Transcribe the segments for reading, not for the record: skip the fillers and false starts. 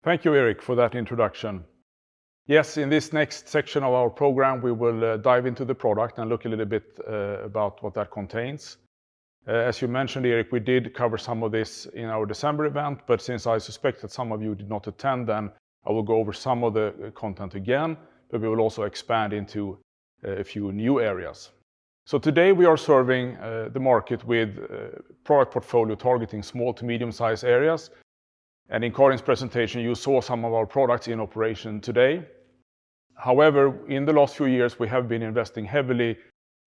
Thank you, Erik, for that introduction. Yes, in this next section of our program, we will dive into the product and look a little bit about what that contains. As you mentioned, Erik, we did cover some of this in our December event, but since I suspect that some of you did not attend, then I will go over some of the content again, but we will also expand into a few new areas. So today we are serving the market with product portfolio targeting small to medium-sized areas. And in Karin's presentation, you saw some of our products in operation today. However, in the last few years, we have been investing heavily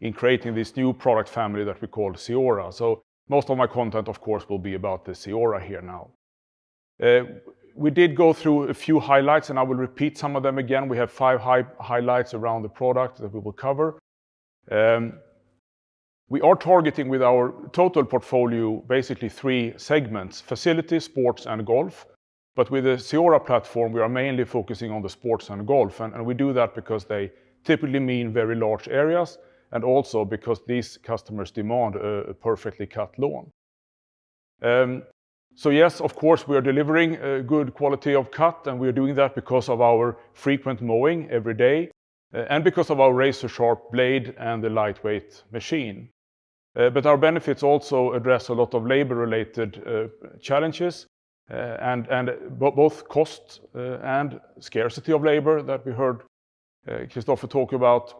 in creating this new product family that we call CEORA. So most of my content, of course, will be about the CEORA here now. We did go through a few highlights, and I will repeat some of them again. We have 5 highlights around the product that we will cover. We are targeting with our total portfolio basically 3 segments: facility, sports, and golf. But with the CEORA platform, we are mainly focusing on the sports and golf. And we do that because they typically mean very large areas, and also because these customers demand a perfectly cut lawn. So yes, of course, we are delivering a good quality of cut, and we are doing that because of our frequent mowing every day, and because of our razor-sharp blade and the lightweight machine. But our benefits also address a lot of labor-related challenges, and both cost and scarcity of labor that we heard Christopher talk about,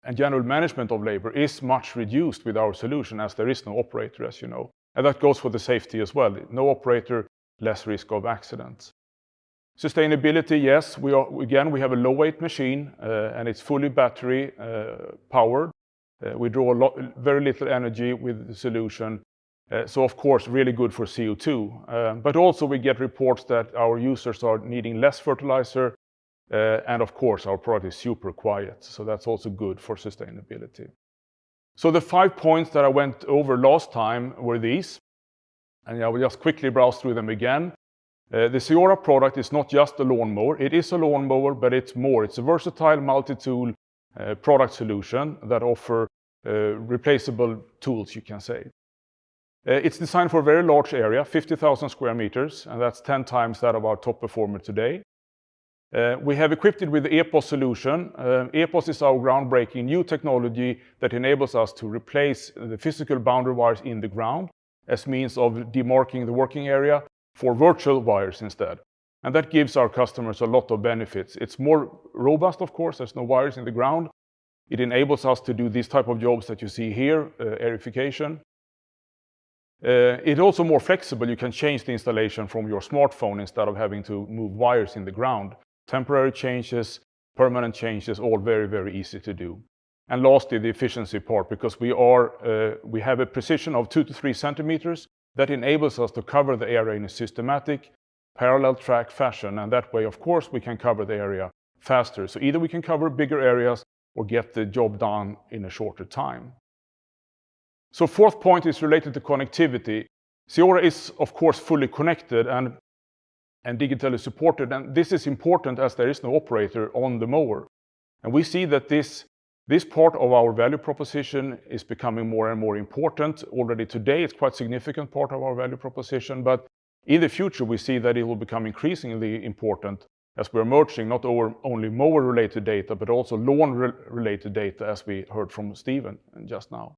and general management of labor is much reduced with our solution, as there is no operator, as you know. And that goes for the safety as well. No operator, less risk of accidents. Sustainability, yes, we have a low-weight machine, and it's fully battery powered. We draw very little energy with the solution. So of course, really good for CO2. But also we get reports that our users are needing less fertilizer. And of course, our product is super quiet. So that's also good for sustainability. So the 5 points that I went over last time were these. And I will just quickly browse through them again. The CEORA product is not just a lawnmower. It is a lawnmower, but it's more. It's a versatile multi-tool product solution that offer replaceable tools, you can say. It's designed for a very large area, 50,000 square meters, and that's 10 times that of our top performer today. We have equipped it with the EPOS solution. EPOS is our groundbreaking new technology that enables us to replace the physical boundary wires in the ground as means of demarking the working area for virtual wires instead. And that gives our customers a lot of benefits. It's more robust, of course, there's no wires in the ground. It enables us to do these type of jobs that you see here, aerification. It's also more flexible. You can change the installation from your smartphone instead of having to move wires in the ground. Temporary changes, permanent changes, all very, very easy to do. And lastly, the efficiency part, because we have a precision of 2 to 3 centimeters that enables us to cover the area in a systematic, parallel track fashion. And that way, of course, we can cover the area faster. So either we can cover bigger areas or get the job done in a shorter time. So 4th point is related to connectivity. CEORA is, of course, fully connected and digitally supported. And this is important as there is no operator on the mower. And we see that this part of our value proposition is becoming more and more important. Already today, it's quite a significant part of our value proposition. But in the future, we see that it will become increasingly important as we're merging not only mower-related data, but also lawn-related data, as we heard from Stephen just now.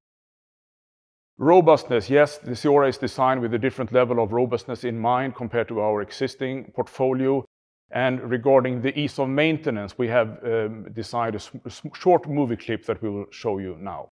Robustness, yes, the CEORA is designed with a different level of robustness in mind compared to our existing portfolio. And regarding the ease of maintenance, we have designed a short movie clip that we will show you now.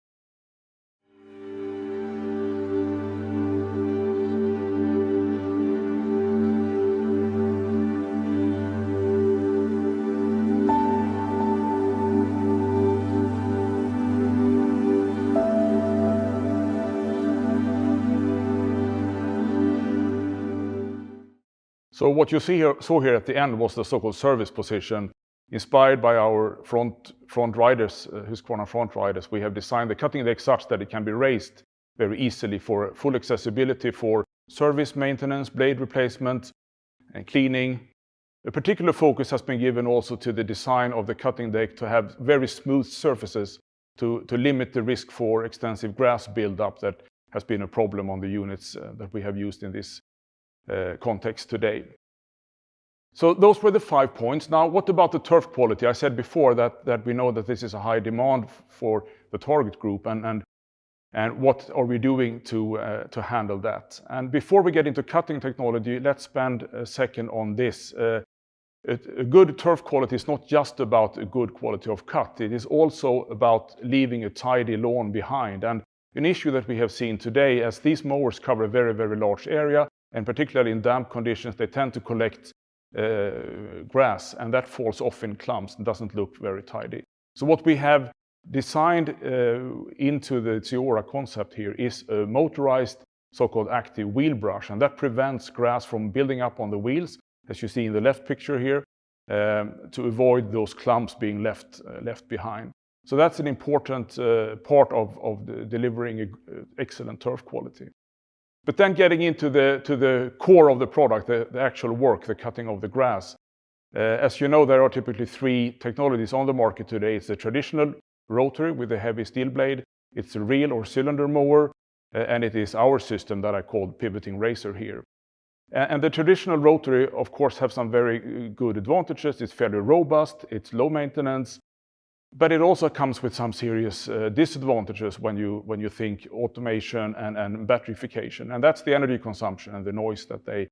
So what you saw here at the end was the so-called service position. Inspired by our front riders, Husqvarna front riders, we have designed the cutting deck such that it can be raised very easily for full accessibility for service, maintenance, blade replacement, and cleaning. A particular focus has been given also to the design of the cutting deck to have very smooth surfaces to limit the risk for extensive grass buildup that has been a problem on the units that we have used in this context today. So those were the 5 points. Now, what about the turf quality? I said before that we know that this is a high demand for the target group, and what are we doing to handle that? And before we get into cutting technology, let's spend a second on this. A good turf quality is not just about a good quality of cut. It is also about leaving a tidy lawn behind. And an issue that we have seen today, as these mowers cover a very, very large area, and particularly in damp conditions, they tend to collect grass, and that falls off in clumps and doesn't look very tidy. So what we have designed into the CEORA concept here is a motorized so-called active wheel brush, and that prevents grass from building up on the wheels, as you see in the left picture here, to avoid those clumps being left behind. So that's an important part of delivering excellent turf quality. But then getting into the core of the product, the actual work, the cutting of the grass. As you know, there are typically 3 technologies on the market today. It's the traditional rotary with a heavy steel blade, it's a reel or cylinder mower, and it is our system that I called pivoting razor here. And the traditional rotary, of course, have some very good advantages. It's fairly robust, it's low maintenance, but it also comes with some serious disadvantages when you think automation and batterification, and that's the energy consumption and the noise that they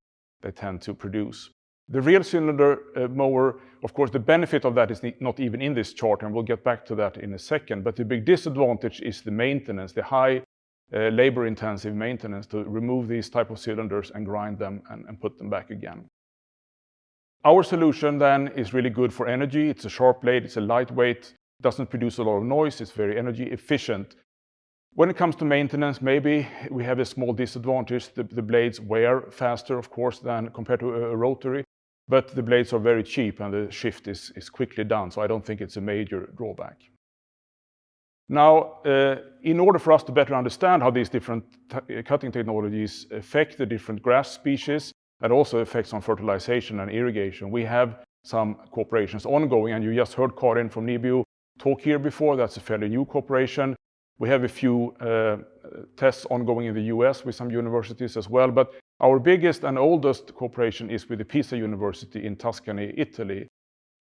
tend to produce. The real cylinder mower, of course, the benefit of that is not even in this chart, and we'll get back to that in a second, but the big disadvantage is the maintenance, the high labor-intensive maintenance to remove these type of cylinders and grind them and put them back again. Our solution then is really good for energy. It's a sharp blade, it's a lightweight, doesn't produce a lot of noise, it's very energy efficient. When it comes to maintenance, maybe we have a small disadvantage. The blades wear faster, of course, than compared to a rotary, but the blades are very cheap and the shift is quickly done, so I don't think it's a major drawback. Now, in order for us to better understand how these different cutting technologies affect the different grass species, and also effects on fertilization and irrigation, we have some cooperations ongoing, and you just heard Karin from Nibio talk here before. That's a fairly new cooperation. We have a few tests ongoing in the US with some universities as well, but our biggest and oldest cooperation is with the Pisa University in Tuscany, Italy.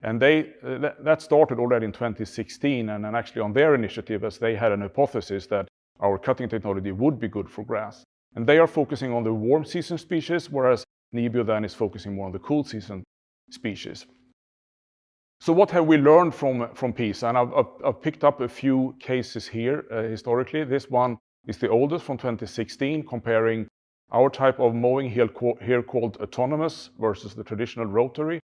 And that started already in 2016, and actually on their initiative, as they had an hypothesis that our cutting technology would be good for grass. And they are focusing on the warm season species, whereas Nibio then is focusing more on the cool season species. So what have we learned from Pisa? And I've picked up a few cases here historically. This one is the oldest from 2016, comparing our type of mowing here called autonomous versus the traditional rotary.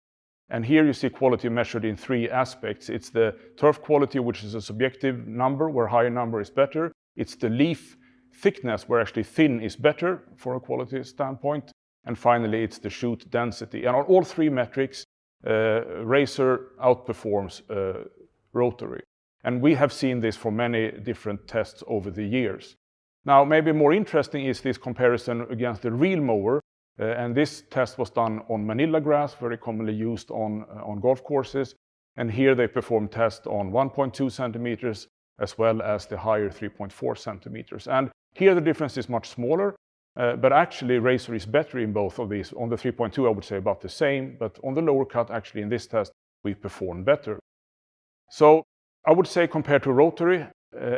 And here you see quality measured in 3 aspects. It's the turf quality, which is a subjective number, where higher number is better. It's the leaf thickness, where actually thin is better for a quality standpoint. And finally, it's the shoot density. And on all 3 metrics, razor outperforms rotary. And we have seen this for many different tests over the years. Now, maybe more interesting is this comparison against the reel mower. And this test was done on manila grass, very commonly used on golf courses. And here they performed tests on 1.2 centimeters as well as the higher 3.4 centimeters. And here the difference is much smaller, but actually razor is better in both of these. On the 3.2, I would say about the same, but on the lower cut, actually in this test, we performed better. So I would say compared to rotary,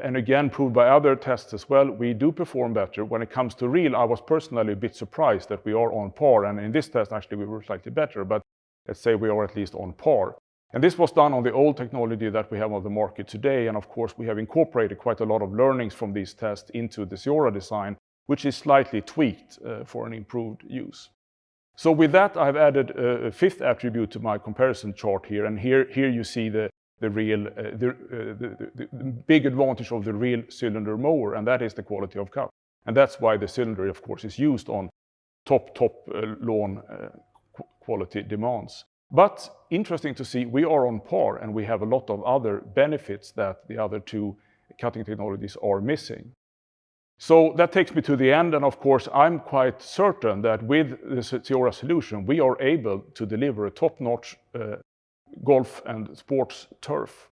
and again proved by other tests as well, we do perform better. When it comes to reel, I was personally a bit surprised that we are on par, and in this test actually we were slightly better, but let's say we are at least on par. And this was done on the old technology that we have on the market today, and of course we have incorporated quite a lot of learnings from these tests into the CEORA design, which is slightly tweaked for an improved use. So with that, I've added a 5th attribute to my comparison chart here, and here you see the big advantage of the real cylinder mower, and that is the quality of cut. And that's why the cylinder, of course, is used on top lawn quality demands. But interesting to see, we are on par, and we have a lot of other benefits that the other 2 cutting technologies are missing. So that takes me to the end, and of course I'm quite certain that with the CEORA solution we are able to deliver a top-notch golf and sports turf.